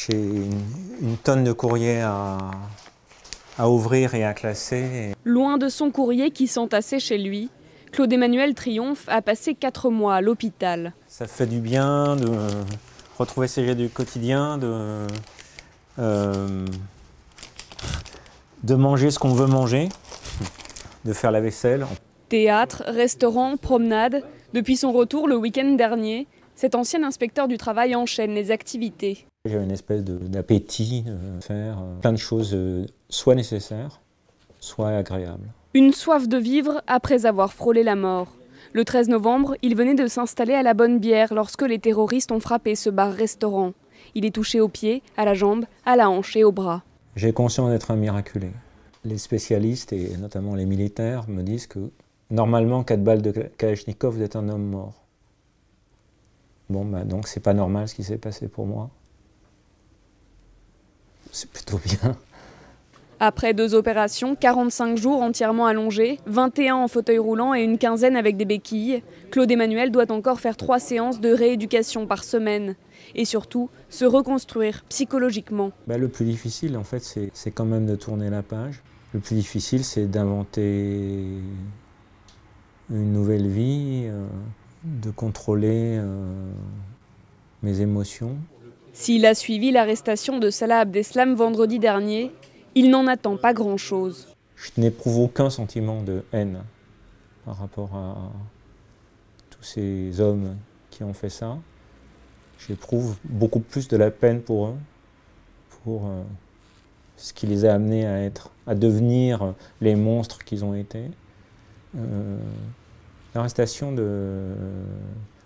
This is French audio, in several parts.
J'ai une tonne de courriers à ouvrir et à classer. Loin de son courrier qui s'entassait chez lui, Claude-Emmanuel Triomphe a passé 4 mois à l'hôpital. Ça fait du bien de retrouver ces jeux du quotidien, de manger ce qu'on veut manger, de faire la vaisselle. Théâtre, restaurant, promenade. Depuis son retour le week-end dernier, cet ancien inspecteur du travail enchaîne les activités. J'ai une espèce d'appétit de faire plein de choses soit nécessaires, soit agréables. Une soif de vivre après avoir frôlé la mort. Le 13 novembre, il venait de s'installer à la Bonne Bière lorsque les terroristes ont frappé ce bar-restaurant. Il est touché aux pieds, à la jambe, à la hanche et au bras. J'ai conscience d'être un miraculé. Les spécialistes et notamment les militaires me disent que normalement 4 balles de Kalachnikov, vous êtes un homme mort. Bon, donc c'est pas normal ce qui s'est passé pour moi. C'est plutôt bien. Après 2 opérations, 45 jours entièrement allongés, 21 en fauteuil roulant et une quinzaine avec des béquilles, Claude-Emmanuel doit encore faire 3 séances de rééducation par semaine. Et surtout, se reconstruire psychologiquement. Le plus difficile, en fait, c'est quand même de tourner la page. Le plus difficile, c'est d'inventer une nouvelle vie, de contrôler mes émotions. S'il a suivi l'arrestation de Salah Abdeslam vendredi dernier, il n'en attend pas grand-chose. Je n'éprouve aucun sentiment de haine par rapport à tous ces hommes qui ont fait ça. J'éprouve beaucoup plus de la peine pour eux, pour ce qui les a amenés à devenir les monstres qu'ils ont été. L'arrestation de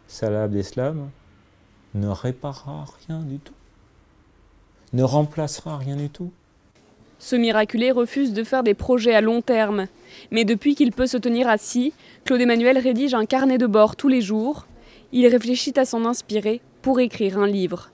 Salah Abdeslam ne réparera rien du tout, ne remplacera rien du tout. Ce miraculé refuse de faire des projets à long terme. Mais depuis qu'il peut se tenir assis, Claude-Emmanuel rédige un carnet de bord tous les jours. Il réfléchit à s'en inspirer pour écrire un livre.